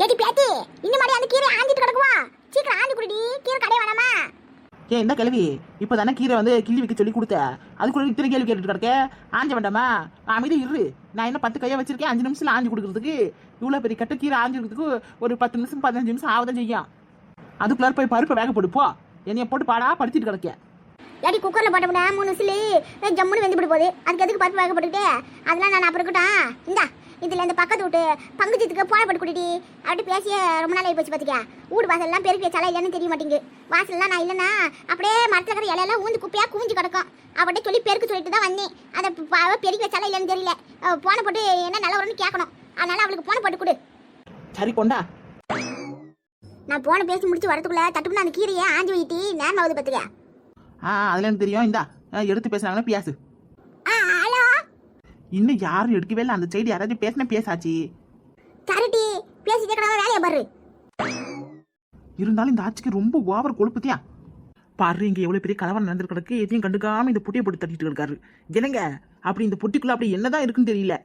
கேட்டி பேட்டி இன்னும் மாதிரி அந்த கீரை ஆஞ்சிட்டு கிடக்குவா. சீக்கிரம் ஆஞ்சி குடிடி, கீரை கடைய வேணாமா? என்ன கிழவி இப்போ தானே கீரை வந்து கிள்ளி வைக்க சொல்லி கொடுத்த, அதுக்குள்ள இத்தனை கேள்வி கேட்டுட்டு கிடக்க. ஆஞ்ச வேண்டாமா? அமைதி இரு. நான் என்ன 10 கையை வச்சிருக்கேன், 5 நிமிஷத்துல ஆஞ்சு கொடுக்கறதுக்கு. இவ்வளோ பெரிய கட்ட கீரை ஆஞ்சிக்கிறதுக்கு ஒரு 10 நிமிஷம் 15 நிமிஷம் ஆகுதான் செய்யும். அதுக்குள்ளார போய் பருப்பை வேக போடுப்போ. என்னைய போட்டு பாடா படிச்சுட்டு கிடக்க. ஏடி குக்கர்ல போட்டோம்னா 3 விசில் ஜம்முன்னு வெந்து போடு போகுது. அதுக்கு எதுக்கு பருப்பு வேக போட்டுக்கிட்டே? அதெல்லாம் நான் அப்புறம் இருக்கட்டும். இந்தா இதில் இந்த பக்கத்து விட்டு பங்குச்சத்துக்கு போட போட்டு குடிடி. அப்படி பேசிய ரொம்ப நாள் ஆகி போச்சு பார்த்துக்க. வீடு வாசல்லாம் பெருக்கி வச்சாலா இல்லைன்னு தெரிய மாட்டேங்குது. வாசல்லாம் நான் இல்லைன்னா அப்படியே மரத்தில் இருக்கிற இலையெல்லாம் ஊந்து குப்பையாக குவிஞ்சு கிடக்கும். அவட்ட சொல்லி பெருக்கு சொல்லிட்டு தான் வந்தேன். அதை பெருக்கி வச்சாலா இல்லைன்னு தெரியல. போன போட்டு என்ன நல்ல வரும்னு கேட்கணும். அதனால அவளுக்கு போன போட்டு கொடு. சரி கொண்டா. நான் போன பேசி முடிச்சு வரதுக்குள்ள தட்டுப்புன்னு அந்த கீரையை ஆஞ்சி வைட்டி நேரம் ஆகுது பார்த்துக்க. அதில் எனக்கு தெரியும். இந்தா எடுத்து பேசுனாங்கன்னா பியாசு. ஹலோ. இன்னும் யாரும் எடுக்கவே இல்லை. அந்த சைடு யாராச்சும் பேசினா பேசாச்சு. கரெக்டி பேசி கேட்கறவங்க வேலையை பாரு. இருந்தாலும் இந்த ஆட்சிக்கு ரொம்ப ஓவர் கொழுப்புத்தியா. பாரு இங்க எவ்வளவு பெரிய கலவரம் நடந்துட்டு கிடக்கு. எதையும் கண்டுக்காம இந்த பொட்டியை போட்டு தட்டிட்டு இருக்காரு. என்னங்க அப்படி இந்த பொட்டிக்குள்ள அப்படி என்னதான் இருக்குன்னு தெரியல.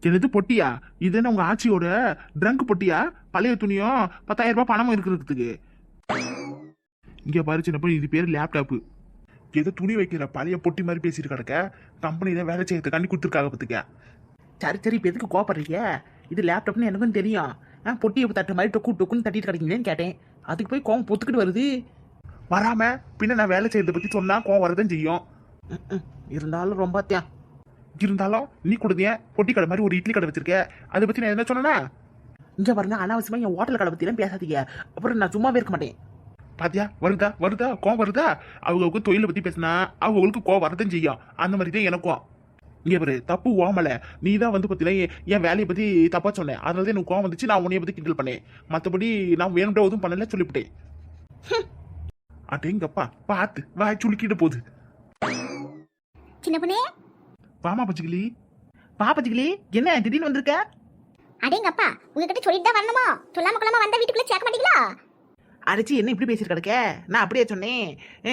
என்னது பொட்டியா? இது என்ன உங்க ஆட்சியோட ட்ரங்க் பொட்டியா? பழைய துணியும் 10,000 ரூபாய் பணமும் இருக்கிறதுக்கு. இங்க பாரு சின்ன பொண்ணு, இது பேரு லேப்டாப்பு. ஏதோ துணி வைக்கிற பழைய பொட்டி மாதிரி பேசிட்டு கிடக்க. கம்பெனியில வேலை செய்யறது கண்டி கொடுத்துருக்காங்க பத்துக்க. சரி சரி இப்போ எதுக்கு கோப்படுறீங்க? இது லேப்டாப்னு எனக்கும் தெரியும். பொட்டியை தட்டுற மாதிரி டொக்கு டொக்குன்னு தட்டிட்டு கிடைக்கீங்களேன்னு கேட்டேன். அதுக்கு போய் கோவம் பொத்துக்கிட்டு வருது. வராம பின்ன நான் வேலை செய்யறத பத்தி சொன்னா கோவம் வரதான் செய்யும். இருந்தாலும் ரொம்ப தியான். இருந்தாலும் நீ கொடுத்திய பொட்டி கடை மாதிரி ஒரு இட்லி கடை வச்சிருக்க. அதை பத்தி நான் என்ன சொன்னா? இங்க பாருங்க, அனாவசியமா என் ஹோட்டல் கடை பத்திலாம் பேசாதீங்க. அப்புறம் நான் சும்மாவே இருக்க மாட்டேன். பாத்தியா வருதா கோவம் வருதா? அவங்களுக்கு தொழிலை பத்தி பேசினா அவங்களுக்கு கோவம் வரதான் செய்யும். அந்த மாதிரி தான் எனக்கும். இங்க பாரு, தப்பு ஓமல. நீ தான் வந்து பத்தில என் வேலையை பத்தி தப்பா சொன்னேன். அதனால எனக்கு கோவம் வந்துச்சு. நான் உன்னைய பத்தி கிண்டல் பண்ணேன். மற்றபடி நான் வேணும்டா எதுவும் பண்ணல சொல்லிவிட்டேன். அடேங்கப்பா பார்த்து வாய் சுளுக்கிட்டு போகுது. சின்ன பொண்ணே வாமா பச்சிக்கிளி. பாப்பச்சிக்கிளி என்ன திடீர்னு வந்திருக்க? அடேங்கப்பா உங்ககிட்ட சொல்லிட்டு தான் வரணுமோ? சொல்லாம கொள்ளாம வந்த வீட்டுக்குள்ள சேர்க்க மாட்டீங்களா? அடிச்சு என்ன இப்படி பேசிட்டு கிடக்க? நான் அப்படியே சொன்னேன்.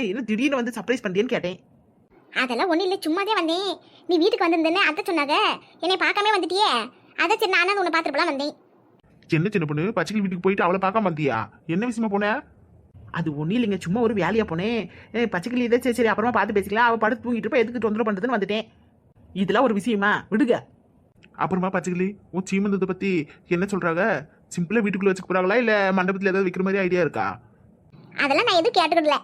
என்ன திடீர்னு வந்து சர்ப்ரைஸ் பண்ணியேன்னு கேட்டேன். அதெல்லாம் ஒன்றும் இல்லை, சும்மாதே வந்தேன். நீ வீட்டுக்கு வந்திருந்தேன்னு அத்தை சொன்னாங்க. என்னை பார்க்காம வந்துட்டியே. அதை சரி நானும் உன்னை பார்த்துருப்பலாம் வந்தேன். சின்ன பொண்ணு பச்சிக்கிளி வீட்டுக்கு போயிட்டு அவளை பார்க்காம வந்தியா? என்ன விஷயமா போன? அது ஒன்றும் இல்லைங்க, சும்மா ஒரு வேலையாக போனேன். பச்சைக்கிளி இதை சரி சரி அப்புறமா பார்த்து பேசிக்கலாம். அவள் படுத்து தூங்கிட்டு இருப்பா, எதுக்கு தொந்தரவு பண்ணுறதுன்னு வந்துட்டேன். இதெல்லாம் ஒரு விஷயமா? விடுங்க. அப்புறமா பச்சிக்கிளி உன் சீமந்தத்தை பத்தி என்ன சொல்றாங்க? சிம்பிளா வீட்டுக்குள்ள வச்சுக்க போறாங்களா இல்ல மண்டபத்துல ஏதாவது வைக்கிற மாதிரி ஐடியா இருக்கா? அதெல்லாம் நான் எதுவும் கேட்டுக்கிடல.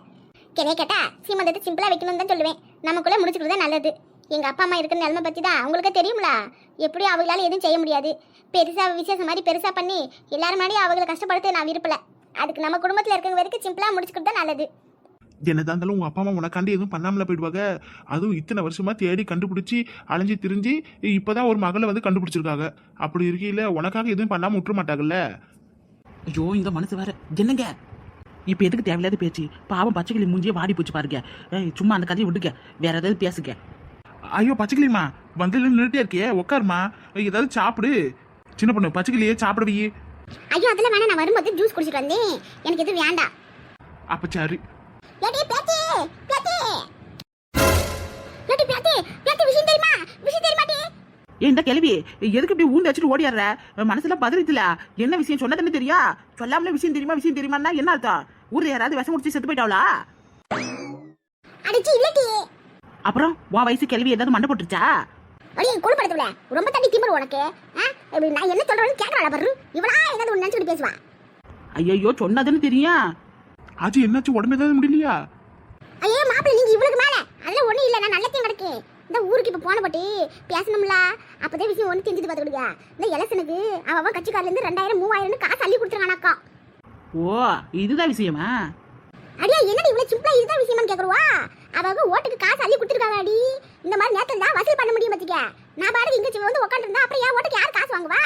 கிளைய கேட்டா சீமந்தத்தை சிம்பிளா வைக்கணும்னு தான் சொல்லுவேன். நமக்குள்ள முடிச்சுக்கிறது நல்லது. எங்க அப்பா அம்மா இருக்கிற நிலைமை பத்தி தான் அவங்களுக்கு தெரியுங்களா. எப்படி அவங்களால எதுவும் செய்ய முடியாது. பெருசா விசேஷம் மாதிரி பெருசா பண்ணி எல்லாரும் முன்னாடி அவங்களை கஷ்டப்படுத்த நான் விருப்பல. அதுக்கு நம்ம குடும்பத்துல இருக்கிற வரைக்கும் சிம்பிளா முடிச்சுக்கிறது தான் நல்லது. என்னதான் இருந்தாலும் உங்க அப்பா அம்மா உனக்காண்டி எதுவும் பண்ணாமல போயிடுவாங்க. அதுவும் இத்தனை வருஷமா தேடி கண்டுபிடிச்சி அலைஞ்சி திரிஞ்சு இப்பதான் ஒரு மகளை வந்து கண்டுபிடிச்சிருக்காங்க. அப்படி இருக்கையில உனக்காக எதுவும் பண்ணாம விட்டுற மாட்டாங்கல்ல. ஐயோ இந்த மனசு வேற. என்னங்க இப்போ எதுக்கு தேவையில்லாத பேச்சு? பாவம் பச்சைக்கிளி மூஞ்சியே வாடி போச்சு பாருங்க. சும்மா அந்த கதையை விட்டுக்க, வேற ஏதாவது பேசுங்க. ஐயோ பச்சைக்கிளிமா வந்ததுல நின்றுட்டே இருக்கியே, உட்காருமா, ஏதாவது சாப்பிடு. சின்ன பொண்ணு பச்சைக்கிளியே சாப்பிடுவியே. ஐயோ அதெல்லாம் வேணா, நான் வரும்போது ஜூஸ் குடிச்சிட்டு வந்தேன். எனக்கு எதுவும் வேண்டாம். அப்ப சரி. ஏடி பேத்தி பேத்தி ஏடி பேத்தி பேத்தி விஷயம் தெரியுமா? விஷயம் தெரியுமாடி? இந்த கேள்வி எதுக்கு இப்படி ஊந்து வச்சுட்டு ஓடிடுற? மனசுல பதறித்துல என்ன விஷயம் சொன்னா தானே தெரியா? சொல்லாமலே விஷயம் தெரியுமான்னா என்ன அர்த்தம்? ஊர்ல யாராவது விஷம் முடிச்சு செத்து போயிட்டாவளா? அடிச்சி இல்லடி. அப்புறம் உன் வயசு கேள்வி ஏதாவது மண்டை போட்டுருச்சா? அடி குழுப்படுத்தல ரொம்ப தண்ணி திமிரு உனக்கு. நான் என்ன சொல்றேன்னு கேட்கறாள பாரு. இவளா ஏதாவது ஒண்ணு நினைச்சிட்டு பேசுவா. ஐயோ சொன்னதுன்னு தெரியும். ஆச்சு என்னாச்சு? உடம்பு ஏதாவது முடியலையா? ஐயோ மாப்பிள்ளை நீங்க இவளுக்கு மேல அதெல்லாம் ஒண்ணும் இல்ல. நான் நல்லத்தையும் கிடக்கேன். இந்த ஊருக்கு இப்ப போன பட்டி பேசணும்ல. அப்பதான் விஷயம் ஒண்ணு தெரிஞ்சது பாத்துக்கிடுங்க. இந்த எலசனுக்கு அவன் கட்சிக்காரில இருந்து 2000 3000 காசு அள்ளி கொடுத்துருக்கானாக்கா. ஓ இதுதான் விஷயமா? அடியா என்னடி இவ்வளவு சிம்பிளா இதுதான் விஷயமான்னு கேக்குறவா? அவங்க ஓட்டுக்கு காசு அள்ளி கொடுத்துருக்காங்க. அடி இந்த மாதிரி நேரத்துல தான் வசூல் பண்ண முடியும் பாத்துக்க. நான் பாரு இங்க வந்து உட்காந்து இருந்தா அப்புறம் என் ஓட்டுக்கு யார் காசு வாங்குவா?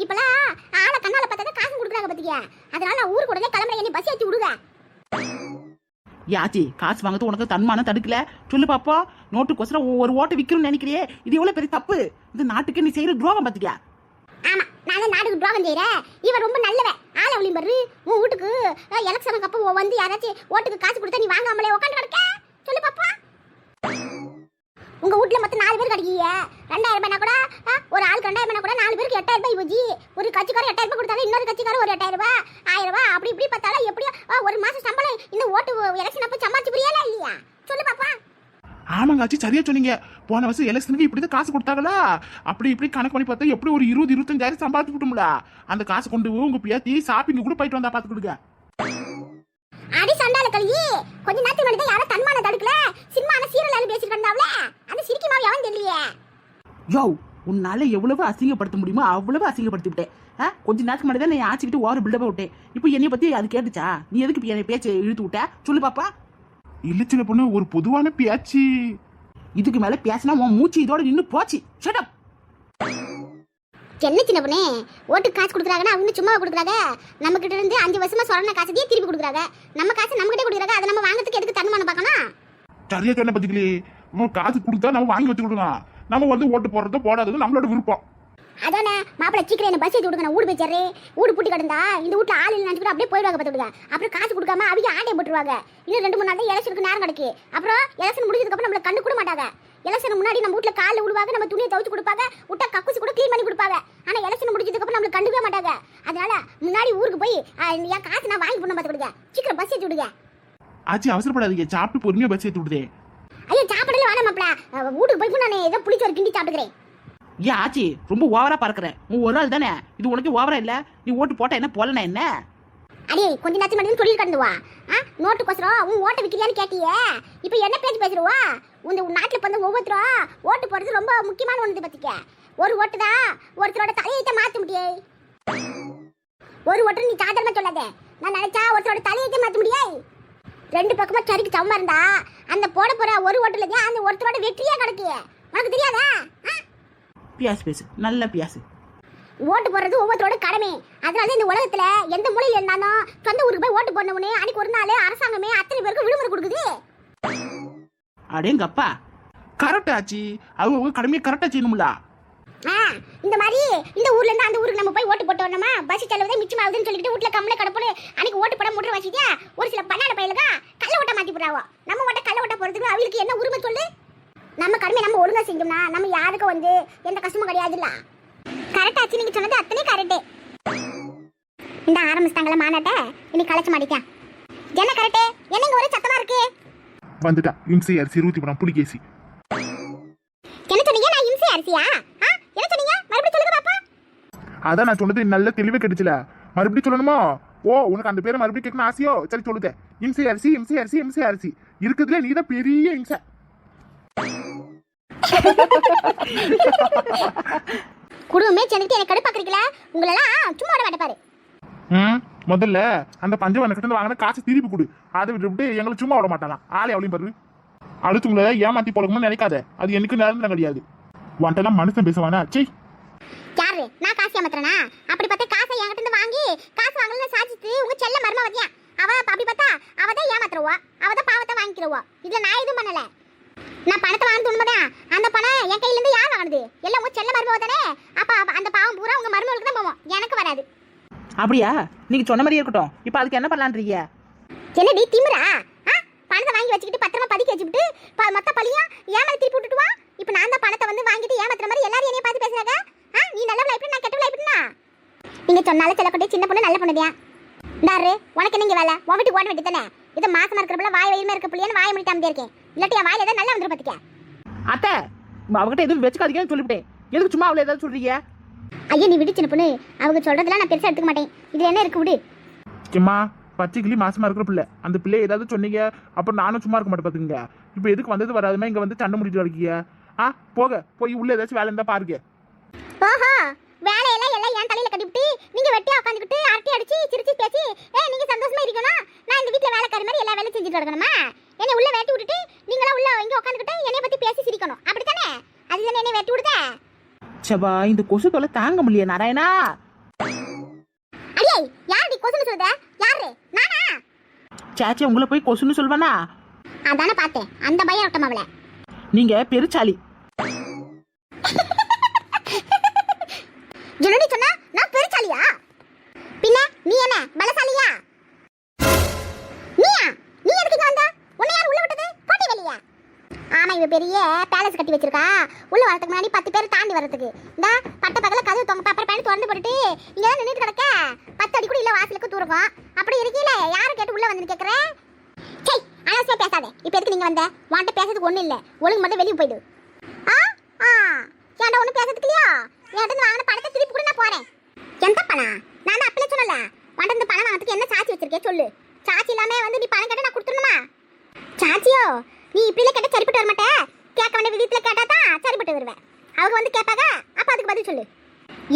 இப்பெல்லாம் ஆளை கண்ணால பார்த்தா காசு கொடுக்குறாங்க பாத்துக்க. அதனால நான் ஊருக்கு உடனே கிளம்புறேன். நீ பஸ் ஏற்றி விடுங்க. யாச்சி காசு வாங்கிறது உனக்கு தன்மானம் தடுக்கல? சொல்லு பாப்பா. நோட்டுக்கோசரம் ஒரு ஓட்டு விற்கணும்னு நினைக்கிறியே, இது எவ்வளவு பெரிய தப்பு. இந்த நாட்டுக்கு நீ செய்யற துரோகம் பாத்துக்க. ஆமா நான் நாட்டுக்கு துரோகம் செய்யறேன். இவன் ரொம்ப நல்லவன். ஆளை ஒளியும் பாரு. உன் வீட்டுக்கு எலெக்ஷனுக்கு அப்போ வந்து யாராச்சும் ஓட்டுக்கு காசு கொடுத்தா நீ வாங்காமலே உட்காந்து கிடக்க? சொல்லு பாப்பா. உங்க வீட்ல மொத்தம் 4 பேர் கிடைக்கீங்க. 2000 ரூபாய்னா கூட ஒரு ஆளுக்கு 2000 கூட 4 பேருக்கு 8000 ரூபாய் போச்சு. ஒரு கட்சிக்காரர் 8000 ரூபாய் கொடுத்தாலும் இன்னொரு கட்சிக்காரர் ஒரு 8000 ரூபாய் 1000 ரூபாய் அப்படி இப்படி பார்த்தாலும் எப்படியோ ஒரு மாசம் சம்பளம் இந்த ஓட்டு எலெக்ஷன் அப்ப சம்பாதிச்சு புரியல இல்லையா? சொல்லு பாப்பா. ஆமாங்க ஆச்சி, சரியா சொன்னீங்க. போன வருஷம் எலெக்ஷனுக்கு இப்படிதான் காசு கொடுத்தாங்களா? அப்படி இப்படி கணக்கு பண்ணி பார்த்தா எப்படி ஒரு 20-25 சம்பாதிச்சு விட்டோம்ல. அந்த காசு கொண்டு உங்க பேத்தி ஷாப்பிங் கூட போயிட்டு வந்தா பாத்து கொடுங்க. அடி சண்டால கழுவி கொஞ்ச நேரத்துக்கு முன்னாடி தான் யாரோ தன்மான தடுக்கல சினிமான சீரியல் பேசிட்டு இருந்தாவல அந்த சிரிக்கி மாவி அவன் தெரியலையே. யோ, உன்னால எவ்வளவு அசிங்கப்படுத்த முடியுமோ அவ்வளவு அசிங்கப்படுத்தி விட்டேன். கொஞ்ச நேரத்துக்கு முன்னாடி தான் நான் ஆச்சிக்கிட்டு ஓர பில்டப்பா விட்டேன். இப்போ என்னைய பத்தி அது கேட்டுச்சா? நீ எதுக்கு என் பேச்சை இழுத்து விட்ட? சொல்லு பாப்பா. இல்ல சின்ன பொண்ணு, ஒரு பொதுவான பேச்சு. இதுக்கு மேல பேசினா உன் மூச்சு இதோட நின்னு போச்சு. Shut up. என்ன சின்ன பொண்ணே, ஓட்டுக்கு காசு கொடுக்குறாங்கன்னா அவங்க சும்மா கொடுக்குறாங்க. நம்ம கிட்ட இருந்து 5 வருஷமா சொரண காசையே திருப்பி கொடுக்குறாங்க. நம்ம காசு நம்ம கிட்டே கொடுக்குறாங்க. அதை நம்ம வாங்குறதுக்கு எதுக்கு தன்மானம் பார்க்கணும்? சரியா சொன்ன பத்திகளே, நம்ம காசு கொடுத்தா நம்ம வாங்கி வச்சுக்கிடுங்க. நம்ம வந்து ஓட்டு போடுறதோ போடாதது நம்மளோட விருப்பம். அதானே மாப்பிள்ள சீக்கிரம் என்ன பஸ் ஏற்றி விடுங்க. ஊடு போய்ச்சாரு, ஊடு பூட்டி கிடந்தா இந்த வீட்டுல ஆள் இல்லை நினைச்சு அப்படியே போயிடுவாங்க பார்த்து விடுங்க. அப்புறம் காசு கொடுக்காம அவங்க ஆட்டையை போட்டுருவாங்க. இன்னும் 2-3 நாள் தான் எலெக்ஷனுக்கு நேரம் கிடக்கு. அப்புறம் எலெக்ஷன் முடிஞ்சதுக்கு அப்புறம் நம்மள கண்டு கூட மாட்டாங்க. எலெக்ஷன் முன்னாடி நம்ம வீட்டுல காலில் விடுவாங்க, நம்ம துணியை துவைச்சு கொடுப்பாங்க, விட்டா கக்குசி கூட க்ளீன் பண்ணி கொடுப்பாங்க. ஆனா எலெக்ஷன் முடிஞ்சதுக்கு அப்புறம் நம்மள கண்டுக்கவே மாட்டாங்க. அதனால முன்னாடி ஊருக்கு போய் என் காசு நான் வாங்கி போடணும் பார்த்து விடுங்க. சீக்கிரம் பஸ் ஏற்றி விடுங்க. ஆச்சி அவசரப்படாதீங்க, சாப்பிட்டு பொறுமையா பஸ் ஏற்றி விடுதே. ஐயோ சாப்பிடல வேணாம் மாப்பிள்ள, வீட்டுக்கு போய் நான் ஏதோ புளிச்சோறு கிண்டி சாப்பிட்டுக்கிறேன். ஏன் ஆச்சி ரொம்ப ஓவரா பறக்குற? உன் ஒரு ஆள் தானே, இது உனக்கு ஓவரா இல்ல? நீ ஓட்டு போட்டா என்ன போலனா என்ன? அடே கொஞ்ச நேரத்துக்கு முன்னாடி தொழில் கடந்து வா. நோட்டுக்கோசரம் உன் ஓட்ட விற்கிறியான்னு கேட்டியே. இப்போ என்ன பேச்சு பேசுறவா? உங்க நாட்டில் வந்து ஒவ்வொருத்தரும் ஓட்டு போடுறது ரொம்ப முக்கியமான ஒன்று பத்திக்க. ஒரு ஓட்டு தான் ஒருத்தரோட தலையத்தை மாற்ற முடியாது. ஒரு ஓட்டு நீ சாதாரணமா சொல்லாத. நான் நினைச்சா ஒருத்தரோட தலையத்தை மாற்ற முடியாது. 2 பக்கமா சரிக்கு சமமா இருந்தா அந்த போட போற ஒரு ஓட்டுல தான் அந்த ஒருத்தரோட வெற்றியா கிடக்கு. உனக்கு தெரியாதா? பியாசு பேசு, நல்ல பியாசு. ஓட்டு போடுறது ஒவ்வொருத்தரோட கடமை. அதனால இந்த உலகத்துல எந்த மூலையில இருந்தாலும் சொந்த ஊருக்கு போய் ஓட்டு போடணும்னு அன்னைக்கு ஒரு நாள் அரசாங்கமே அத்தனை பேருக்கு விடுமுறை கொடுக்குது. அடேங்கப்பா, கரெக்ட் ஆச்சி, அவங்க கடமையை கரெக்டா செய்யணும்ல. இந்த மாதிரி இந்த ஊர்ல இருந்து அந்த ஊருக்கு நம்ம போய் ஓட்டு போட்டு வரணுமா? பஸ் செலவு தான் மிச்சமாகுதுன்னு சொல்லிட்டு வீட்டுல கம்மல கடப்போன்னு அன்னைக்கு ஓட்டு போட முட்ற வச்சிட்டா ஒரு சில பண்ணாட பையலுங்க கள்ள ஓட்ட மாத்தி போடுறாவோ. நம்ம ஓட்ட கள்ள ஓட்ட போறதுக்கு அவங்களுக்கு என்ன உரிமை சொல்லு? நம்ம கடமை நம்ம ஒழுங்கா செஞ்சோம்னா நம்ம யாருக்கும் வந்து எந்த கஷ்டமும் கிடையாதுல்ல. கரெக்ட் ஆச்சு, நீங்க சொன்னது அத்தனை கரெக்ட். இந்த ஆரம்பிச்சிட்டாங்களா மாநாட்ட? இன்னைக்கு கலைச்சு மாட்டிக்கா. என்ன கரெக்ட்? என்னங்க ஒரே சத்தமா இருக்கு? வந்துட்டா இம்சை அரிசி 20 புளிகேசி. என்ன சொன்னீங்க? நான் இம்சை அரிசியா? என்ன சொன்னீங்க? மறுபடியும் சொல்லுங்க பாப்பா. அதான் நான் சொன்னது நல்ல தெளிவே கிடைச்சல. மறுபடியும் சொல்லணுமா? ஓ, உனக்கு அந்த பேரை மறுபடியும் கேட்கணும் ஆசையோ? சரி சொல்லுதே. இம்சை அரிசி இம்சை அரிசி இம்சை அரிசி இருக்குதுல நீதான் பெரிய இம்சை. குடும்பமே சேர்ந்துட்டு எனக்கு கடுப்பாக்குறீங்களா? உங்களெல்லாம் சும்மா விட மாட்டே பாரு. முதல்ல அந்த பஞ்சவன கிட்ட வாங்கின காசு திருப்பி கொடு. அதை விட்டு எங்களை சும்மா விட மாட்டாலாம். ஆளே அவளையும் பாரு. அடுத்தவங்கள ஏமாத்தி போடணும்னு நினைக்காத. அது எனக்கு நிரந்தரம் கிடையாது. உன்ட்டெல்லாம் மனுஷன் பேசுவானா? சே, யாரு நான் காசு ஏமாத்துறனா? அப்படி பார்த்தா காசை என்கிட்ட இருந்து வாங்கி காசு வாங்கலன்னு சாதிச்சிட்டு உங்க செல்ல மர்ம வதியா அவ அப்படி பார்த்தா அவ தான் ஏமாத்துறவா, அவ தான் பாவத்தை வாங்கிக்கிறவா. இதுல நான் எதுவும் பண்ணல. நான் பணத்தை வாங்கிட்டு உண்மைதான். அந்த பணம் என் கையில இருந்து யார் வாங்குது? எல்லாம் உங்க செல்ல மர்மவ தானே. அப்ப அந்த பாவம் பூரா உங்க மர்மவளுக்கு தான் போவோம், எனக்கு வராது. அப்படியா? நீங்க சொன்ன மாதிரியே இருக்கட்டும். இப்போ அதுக்கு என்ன பண்ணலான்றீங்க? என்னடி திமிரா? பணத்தை வாங்கி வச்சுக்கிட்டு பத்திரமா பதுக்கி வச்சுக்கிட்டு மொத்த பழியா ஏமாத்தி திருப்பி விட்டுட்டுவா. இப்போ நான் தான் பணத்தை வந்து வாங்கிட்டு ஏமாத்துற மாதிரி எல்லாரும் என்னைய பார்த்து பேசுறாங்க. நீ நல்லவளா இப்படி நான் கெட்டவளா இப்படினா? நீங்க சொன்னால செல்லக்கொண்டே சின்ன பொண்ணு நல்ல பொண்ணுதியா. டாரு உனக்கு என்னங்க வேலை? உன் வீட்டுக்கு ஓட வேண்டியதானே. இதை மாசமா இருக்கிறப்பல வாய் வயிறுமா இருக்க பிள்ளைன்னு வாய் முடிட்டு அமைதியா இருக்கேன். இல்லாட்டி என் வாயில ஏதாவது நல்லா வந்துடும் பார்த்துக்க. அத்தை, அவகிட்ட எதுவும் வச்சுக்காதீங்கன்னு சொல்லிவிட்டேன். எதுக்கு சும்மா அவளை ஏதாவது சொல்றீங்க? ஐயா நீ விடு சின்ன பொண்ணு. அவங்க சொல்றதெல்லாம் நான் பெருசா எடுத்துக்க மாட்டேன். இதுல என்ன இருக்கு விடு. சும்மா பச்சைக்கிளி மாசமா இருக்கிற பிள்ளை. அந்த பிள்ளை ஏதாவது சொன்னீங்க அப்புறம் நானும் சும்மா இருக்க மாட்டேன் பாத்துங்க. இப்போ எதுக்கு வந்தது வராதுமா இங்க வந்து சண்டை முடிட்டு இருக்கீங்க? போய் உள்ள ஏதாச்சும் வேலை இருந்தா பாருங்க. ஓஹோ, வேலையெல்லாம் எல்லாம் என் தலையில கட்டிவிட்டு நீங்க வெட்டியா உட்காந்துக்கிட்டு அரட்டி அடிச்சு சிரிச்சு பேசி நீங்க சந்தோஷமா இருக்கணும். நான் இந்த வீட்டுல வேலைக்காரி மாதிரி எல்லா வேலையும் செஞ்சுட்டு இருக்கணுமா? என்னை உள்ள வெட்டி விட்டுட்டு நீங்களா உள்ள இங்க உட்காந்துக்கிட்டு என்னை பத்தி பேசி சிரிக்கணும், அப்படித்தானே? அதுதானே என்னை வெட்டி விடுத. சபா, இந்த கொசு தொலை தாங்க முடியல நாராயணா. அடியே யார் நீ கொசுன்னு சொல்லுத? யாரு? நானா? சாச்சி உங்களை போய் கொசுன்னு சொல்வானா? அதானே பார்த்தேன். அந்த பையன் விட்டமா அவளை. நீங்க பெருச்சாலி. ஜனனி சொன்னா நான் பெருச்சாலியா? பின்ன நீ என்ன பலசாலியா? நீ எதுக்கு இங்க வந்த? உன்னை யார் உள்ள விட்டது? போட்டி வெளியா? ஆமா, இவ பெரிய பேலஸ் கட்டி வச்சிருக்கா. உள்ள வரதுக்கு முன்னாடி 10 பேர் தாண்டி வரதுக்கு இந்த பட்ட பக்கத்துல கதவு தொங்க பேப்பர் பேண்ட் திறந்து போட்டுட்டு இங்க தான் நின்னுட்டு கிடக்க. 10 அடி கூட இல்ல வாசலுக்கு தூரம். அப்படி இருக்கீல யாரை கேட்டு உள்ள வந்து கேக்குற? சே அனாவசியமா பேசாத. இப்போ எதுக்கு நீங்க வந்த? வாண்ட பேசுறதுக்கு ஒண்ணு இல்ல. ஒழுங்கு மட்டும் வெளிய போய்டு. ஆ ஆ ஏன்டா ஒண்ணு பேசுறதுக்கு இல்லையா? என்கிட்ட வாங்கின பணத்தை திருப்பி கூட நான் போறேன். எந்த பணம்? நான் அப்பளே சொல்லல. வாண்ட இந்த பணம் வாங்கிறதுக்கு என்ன சாட்சி வச்சிருக்கே சொல்லு. சாட்சி இல்லாம வந்து நீ பணம் கேட்டா நான் கொடுத்துடணுமா? சாட்சியோ நீ இப்படில கேட்ட சரிப்பட்டு வர மாட்டே. கேட்க வேண்டிய விதத்துல கேட்டா தான் சரிப்பட்டு வருவேன். அவங்க வந்து கேட்பாங்க, அப்ப அதுக்கு பதில் சொல்லு.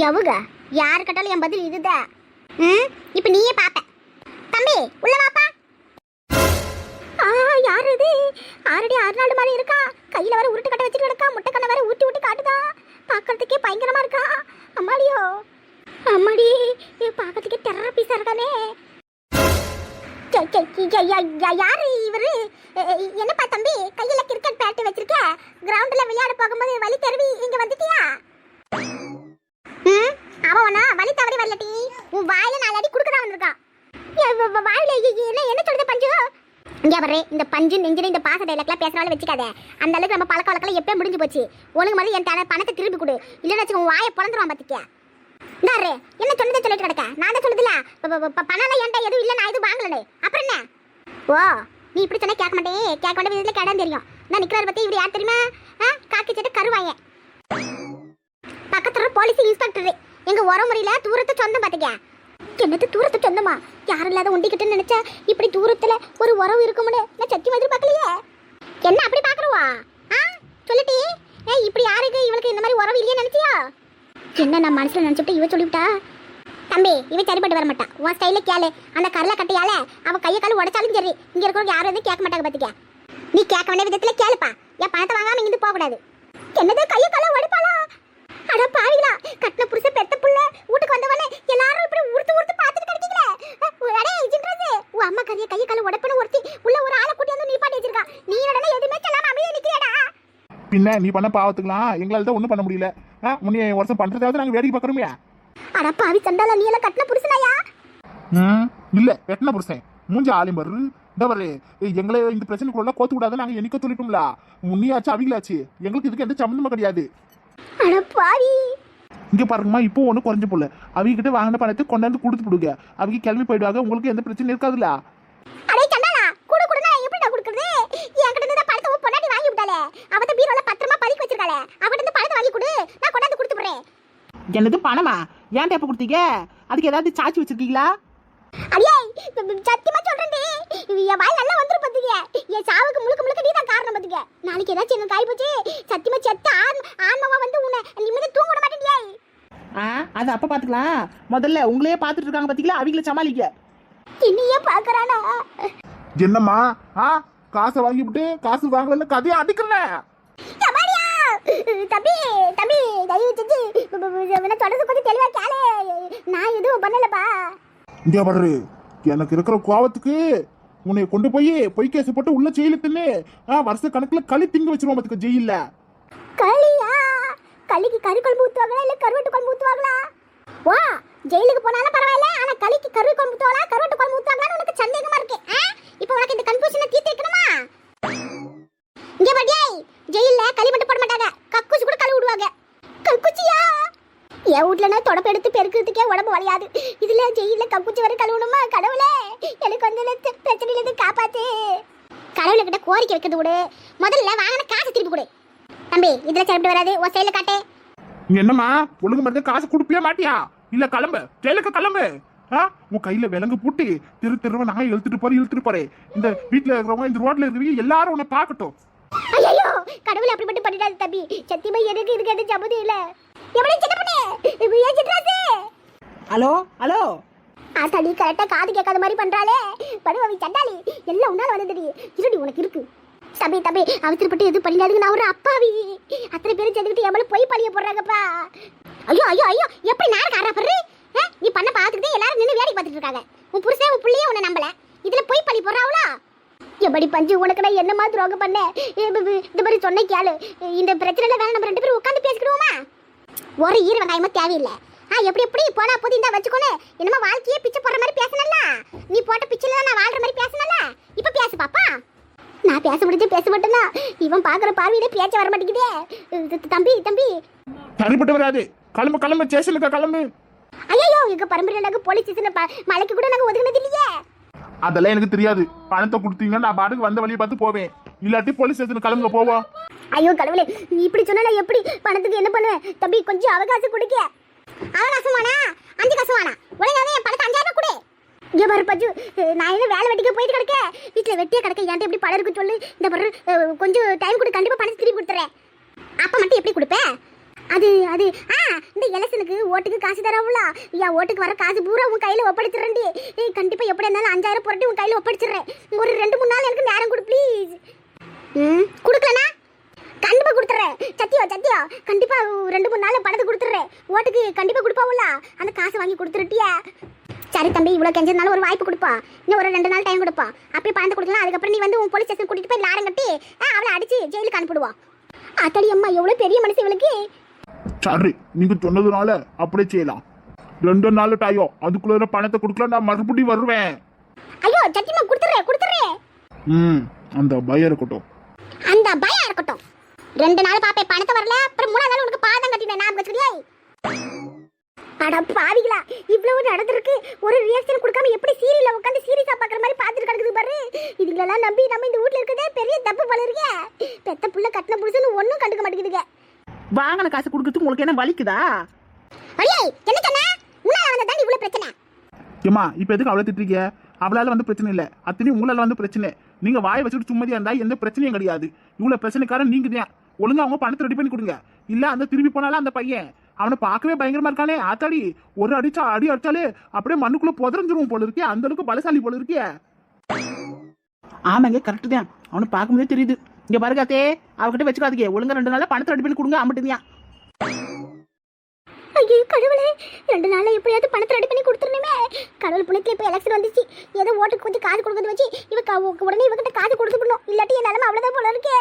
எவுக யாரு கேட்டாலும் என் பதில் இதுதான். இப்போ நீயே பாப்ப. தம்பி உள்ள வாப்பா. யாரு இது? ஆல்ரெடி 6 நாள் மாதிரி இருக்கா. கையில வர உருட்டு கட்ட வச்சுட்டு இருக்கா. முட்டை கண்ணை வர ஊட்டி ஊட்டி காட்டுதா. பார்க்கறதுக்கே பயங்கரமா இருக்கா. அம்மாடியோ அம்மாடி, பார்க்கறதுக்கே டெரர் பீஸா இருக்கானே. யாரு இவரு? என்னப்பா தம்பி கையில கிரிக்கெட் பேட் வச்சிருக்க? கிரவுண்ட்ல விளையாட போகும்போது வழி தருவி இங்க வந்துட்டியா? அவனா வழி தவறி வரலடி. உன் வாயில 4 அடி குடுக்கறா வந்திருக்கான். வாயில என்ன சொல்லுது பஞ்சு? இங்க பாரு, இந்த பஞ்சு நெஞ்சின இந்த பாச டைலாக்லாம் பேசுறால வச்சுக்காத. அந்த அளவுக்கு நம்ம பழக்க வழக்கம் எப்பயும் முடிஞ்சு போச்சு. ஒழுங்கு மாதிரி என் பணத்தை திருப்பி கொடு. இல்லைன்னு வச்சுக்கோ வாயை பொழந்துருவான் பாத்துக்க. இந்தாரு என்ன சொன்னதை சொல்லிட்டு கிடக்க. நான் தான் சொல்லுதுல பணம் என்கிட்ட எதுவும் இல்லை, நான் எதுவும் வாங்கலனே. அப்புறம் என்ன? ஓ நீ இப்படி சொன்னா கேட்க மாட்டே. கேட்க வேண்டிய விதத்துல கேடான்னு தெரியும். நான் நிக்கிறாரு பத்தி இவரு யார் தெரியுமா? காக்கி சட்டை கருவாங்க. பக்கத்துல போலீஸ் இன்ஸ்பெக்டர். எங்க உரமுறையில தூரத்தை சொந்தம் பாத்துக்க. என்னது தூரத்து சொந்தமா? யாரும் இல்லாத ஒண்டிக்கிட்டுன்னு நினைச்சா இப்படி தூரத்துல ஒரு உறவு இருக்கும்னு நான் சத்தி மாதிரி பார்க்கலையே. என்ன அப்படி பாக்குறவா? சொல்லிட்டி இப்படி யாருக்கு இவளுக்கு இந்த மாதிரி உறவு இல்லையே நினைச்சியா? என்ன நான் மனசுல நினைச்சுட்டு இவ சொல்லிவிட்டா. தம்பி இவ சரிப்பட்டு வர மாட்டா. உன் ஸ்டைல கேளு. அந்த கரலை கட்டையால அவ கையை கால் உடைச்சாலும் சரி இங்க இருக்கிறவங்க யாரும் எதுவும் கேட்க மாட்டாங்க பாத்துக்க. நீ கேட்க வேண்டிய விதத்துல கேளுப்பா. என் பணத்தை வாங்காம இங்கிருந்து போக கூடாது. என்னது கையை கால உடைப்பாளா? அட பாவிகளா, கட்டின புருஷ பெத்த புள்ள வீட்டுக்கு வந்தவனே எல்லாரும் இப்படி உருத்து உருத்து பார்த்துட்டு கிடக்கீங்களே. அடே ஜின்றது, உன் அம்மா கையை கால உடைப்பன ஒருத்தி உள்ள ஒரு ஆளை கூட்டி வந்து நீ பாட்டி வச்சிருக்கா. நீ என்னடா எதுவுமே சொல்லாம அமைதியா நிக்கிறியடா? பின்ன நீ பண்ண பாவத்துக்கலாம் எங்களால தான் ஒண்ணும் பண்ண முடியல. முன்னே வருஷம் பண்றதாவது நாங்க வேடிக்கை பார்க்கறோமே. அட பாவி சண்டால, நீ எல்லாம் கட்டின புருஷனாயா? இல்ல வெட்டின புருஷன். மூஞ்சி ஆலிம்பர் இந்தவரு எங்களை இந்த பிரச்சனைக்குள்ள கோத்து கூடாது. நாங்க என்னைக்கோ சொல்லிட்டோம்ல. முன்னியாச்சு அவங்களாச்சு. எங்களுக்கு இதுக்கு எந்த சம்மந்தமும் கிடையாது. அட பாவி, இங்க பாருங்கம்மா, இப்போ ஒன்றும் குறைஞ்ச போல. அவங்க கிட்ட வாங்கின பணத்தை கொண்டாந்து கொடுத்து விடுங்க. அவங்க கிளம்பி போயிடுவாங்க. உங்களுக்கு எந்த பிரச்சனையும் இருக்காதுல்ல. அடே சண்டாலா, குடு குடுனா எப்படிடா குடுக்குறது? என்கிட்ட இருந்து பணத்தை உன் பொண்டாட்டி வாங்கி விட்டாளே. அவட்ட பீரோல பத்திரமா பதுக்கி வச்சிருக்காளே. அவட்ட இருந்து பணத்தை வாங்கி கொடு, நான் கொண்டாந்து கொடுத்து போறேன். என்னது பணமா? ஏன்டா எப்ப கொடுத்தீங்க? அதுக்கு ஏதாவது சார்ஜ் வச்சிருக்கீங்களா? அடியே சத்தியமா சொல்றேன்டி, என் வாய் நல்லா வந்துரும் பாத்துக்க. என் சாவுக்கு முழுக்க நீ தான் காரணம் பாத்துக்க. நாளைக்கு ஏதாச்சும் என்ன காய் போச்சு சத்தியமா செத்த ஆன்மாவா வந்து உன்னை நிம்மதி தூங்க விட மாட்டேன்டியே. அது அப்ப பாத்துக்கலாம். முதல்ல உங்களையே பாத்துட்டு இருக்காங்க பாத்தீங்களா, அவங்கள சமாளிக்க. என்னையே பாக்குறானா? என்னம்மா காசை வாங்கி விட்டு காசு வாங்கலன்னு கதையை அடிக்கிறேன். தம்பி தம்பி தயவு செஞ்சு தொடர்ந்து கொஞ்சம் தெளிவா கேளு. நான் எதுவும் பண்ணலப்பா. இங்க பாரு, எனக்கு இருக்கிற கோவத்துக்கு உன்னை கொண்டு போய் பொய் கேஸ் போட்டு உள்ள ஜெயில தின்னு வருஷ கணக்குல களி திங்க வச்சிருவோம் பாத்துக்க. ஜெயில களியா? களிக்கு கறி குழம்பு ஊத்துவாங்களா இல்ல கருவாட்டு குழம்பு ஊத்துவாங்களா? வா ஜெயிலுக்கு போனாலும் பரவாயில்ல, ஆனா களிக்கு கறி குழம்பு ஊத்துவாங்களா கருவாட்டு குழம்பு ஊத்துவாங்களான்னு உனக்கு சந்தேகமா இருக்கு. இப்போ உனக்கு இந்த கன்ஃபியூஷனை தீர்த்து வைக்கணுமா? இங்க பாட்டியே, ஜெயில களி மட்டும் போட மாட்டாங்க, கக்கூசி கூட கழுவி விடுவாங்க. கக்கூச்சியா? என் வீட்டுல தொடப்பு எடுத்து பெருக்கிறதுக்கே உடம்பு வளையாது. இதுல ஜெயில கக்கூச்சி வரை கழுவணுமா? கடவுளே எனக்கு வந்து பிரச்சனையில இருந்து காப்பாத்து. கடவுளை கிட்ட கோரிக்கை வைக்கிறது விடு. முதல்ல வாங்கின காசு திருப்பி கொடு. தம்பி இதுல சரிப்பட்டு வராது. உன் ஸ்டைல காட்டு. என்னம்மா ஒழுங்கு மருந்து காசு கொடுப்பியா மாட்டியா? இல்ல கிளம்பு, ஜெயிலுக்கு கிளம்பு. உன் கையில விலங்கு பூட்டி தெருவ நான் இழுத்துட்டு போறேன். இந்த வீட்டுல இருக்கிறவங்க இந்த ரோட்ல இருக்கிறவங்க எல்லாரும் உன்னை பாக்கட்டும். ஐயோ கடவுளை அப்படி மட்டும் பண்ணிடாது தம்பி. சத்தியமா எனக்கு இதுக்கு எதுவும் சம்மதம் இல்ல. எப்படி சின்ன பண்ணு ஏன் சின்ராசு? Hello hello. ஆத்தாடி கரெக்டா காது கேட்காத மாதிரி பண்றாளே படுவாவி சண்டாளி. எல்லாம் உன்னால வந்ததுடி. இருடி உனக்கு இருக்கு. தம்பி தம்பி அவசரப்பட்டு எதுவும் பண்ணிடாதுங்க. நான் ஒரு அப்பாவி. அத்தனை பேரும் சேர்ந்துக்கிட்டு எவ்வளவு பொய் பழிய போடுறாங்கப்பா. ஐயோ ஐயோ ஐயோ எப்படி நேரம் காராப்படுறே? நீ பண்ண பார்த்துக்கிட்டே எல்லாரும் நின்று வேடிக்கை பார்த்துட்டு இருக்காங்க. உன் புருஷன் உன் புள்ளையே உன்னை நம்பல. இதுல பொய் பழி போடுறாவளா? எப்படி பஞ்சு உனக்கு நான் என்னமா துரோகம் பண்ண? இந்த மாதிரி சொன்ன கேளு. இந்த பிரச்சனைல வேணா நம்ம 2 பேரும் உட்காந்து பேசிக்கிடுவோமா? ஒரு ஈர வெங்காயமா தேவையில்லை. எப்படி போனா போது இந்த வச்சுக்கோனே. என்னமா வாழ்க்கையே பிச்சை போடுற மாதிரி பேசணும்ல. நீ போட்ட பிச்சையில நான் வாழ்ற மாதிரி பேசணும்ல. இப்ப பேசு பாப்பா. நான் பேச மாட்டேன்னா இவன் பாக்குற பார்வையிலே பேச்ச வர மாட்டேங்குதே. தம்பி சரிப்பட்டு வராது. கிளம்பு கிளம்பு, ஸ்டேஷனுக்கு கிளம்பு. ஐயோ எங்க பரம்பரையில போலீஸ் ஸ்டேஷன் மலைக்கு கூட நாங்க ஒதுங்கினது இல்லையே. அதெல்லாம் எனக்கு தெரியாது. பணத்தை கொடுத்தீங்கன்னா நான் பாட்டுக்கு வந்த வழியை பார்த்து போவேன். இல்லாட்டி போலீஸ் ஸ்டேஷன் கிளம்புங்க போவோம். ஐயோ கடவுளே, நீ இப்படி சொன்னா எப்படி பணத்துக்கு என்ன பண்ணுவேன்? தம்பி கொஞ்சம் அவகாசம் கொடுக்க. அவகாசம் வேணா, 5 காசு வேணா, உடனே என் பணத்தை 5000 கொடு. இங்க பாரு பஜ்ஜு, நான் என்ன வேலை வெட்டிக்க போயிட்டு கிடக்க, வீட்டுல வெட்டியே கிடக்க, என்கிட்ட எப்படி பணம் இருக்கு சொல்லு. இந்த பாரு கொஞ்சம் டைம் கொடு, கண்டிப்பா பணத்தை திருப்பி கொடுத்துறேன். அப்ப மட்டும் எப்படி கொடுப்பேன்? அது அது இந்த எலெக்ஷனுக்கு ஓட்டுக்கு காசு தரவுல, என் ஓட்டுக்கு வர காசு பூரா உன் கையில ஒப்படைச்சிடறேன்டி. கண்டிப்பா எப்படி இருந்தாலும் 5000 போட்டு உன் கையில ஒப்படைச்சிடுறேன். ஒரு 2-3 நாள் எனக்கு நேரம் கொடு ப்ளீஸ். கொடுக்கலனா கண்டிப்பா கொடுத்துறேன். சத்தியா கண்டிப்பா 2-3 நாள்ல பணத்தை கொடுத்துறேன். ஓட்டுக்கு கண்டிப்பா கொடுப்பாவுல, அந்த காசை வாங்கி கொடுத்துருட்டியா? சரி தம்பி, இவ்வளவு கெஞ்சதுனால ஒரு வாய்ப்பு கொடுப்பா. இன்னும் ஒரு 2 நாள் டைம் கொடுப்பா. அப்படியே பணத்தை கொடுக்கலாம். அதுக்கப்புறம் நீ வந்து உன் போலீஸ் ஸ்டேஷன் கூட்டிட்டு போய் லாரம் கட்டி அவளை அடிச்சு ஜெயிலுக்கு அனுப்பிடுவான். அத்தடி அம்மா, எவ்வளவு பெரிய மனசு இவளுக்கு. சரி, நீங்க சொன்னதுனால அப்படியே செய்யலாம். 2 நாள் டைம், அதுக்குள்ள பணத்தை கொடுக்கல, நான் மறுபடியும் வருவேன். ஐயோ சத்தியமா கொடுத்துறேன். அந்த பயம் இருக்கட்டும். அந்த பயம் இருக்கட்டும். 2 நாள் பாப்பே, பணத்தை வரல, அப்புறம் 3ஆம் நாள் உனக்கு பாதம் கட்டினேன். நான் வச்சுக்கிறியே. அட பாவிகளா, இவ்வளவு நடந்திருக்கு. ஒரு ரியாக்ஷன் கொடுக்காம எப்படி சீரியல்ல உட்காந்து சீரியஸா பாக்குற மாதிரி பாத்துட்டு கிடக்குது பாரு. இதுங்களெல்லாம் நம்பி நம்ம இந்த வீட்ல இருக்கதே பெரிய தப்பு பலருங்க. பெத்த புள்ள கட்டின புருஷன்னு ஒன்னும் கண்டுக்க மாட்டேங்குதுங்க. வாங்கின காசு கொடுக்கறதுக்கு உங்களுக்கு என்ன வலிக்குதா? அடே என்ன சொன்ன? உன்னால வந்த தான் இவ்வளவு பிரச்சனை. ஏமா இப்ப எதுக்கு அவளை திட்டுறீங்க? அவளால வந்து பிரச்சனை இல்ல, அத்தனையும் உங்களால வந்து பிரச்சனை. நீங்க வாயை வச்சுட்டு சும்மதியா இருந்தா எந்த பிரச்சனையும் கிடையாது. இவ்வளவு பிரச்சனைக்காரன் நீங்க தான். ஒழுங்கா அவங்க பணத்தை ரெடி பண்ணி கொடுங்க. இல்ல அந்த திரும்பி போனாலும் அந்த பையன் அவனை பார்க்கவே பயங்கரமா இருக்கானே. ஆத்தாடி, ஒரு அடி அடிச்சாலே அப்படியே மண்ணுக்குள்ள புதறஞ்சிருவோம் போல இருக்கே. அந்த அளவுக்கு பலசாலி போல இருக்கே. ஆமாங்க, கரெக்டு தான். அவனை பார்க்கும்போதே தெரியுது. இங்க பாருகாத்தே, அவகிட்ட வச்சுக்காதீங்க. ஒழுங்கா 2 நாள்ல பணத்தை ரெடி பண்ணி கொடுங்க. அம்பிட்டுதியா. ஐயோ கடவுளே, 2 நாள்ல எப்படியாவது பணத்தை ரெடி பண்ணி கொடுத்துருணுமே. கடவுள் புண்ணியத்துல இப்ப எலெக்ஷன் வந்துச்சு. ஏதோ ஓட்டுக்கு கொஞ்சம் காசு கொடுக்கறது வச்சு உடனே இவகிட்ட காசு கொடுத்து போடணும். இல்லாட்டி என் நிலைமை அவ்வளவுதான் போல இருக்கே.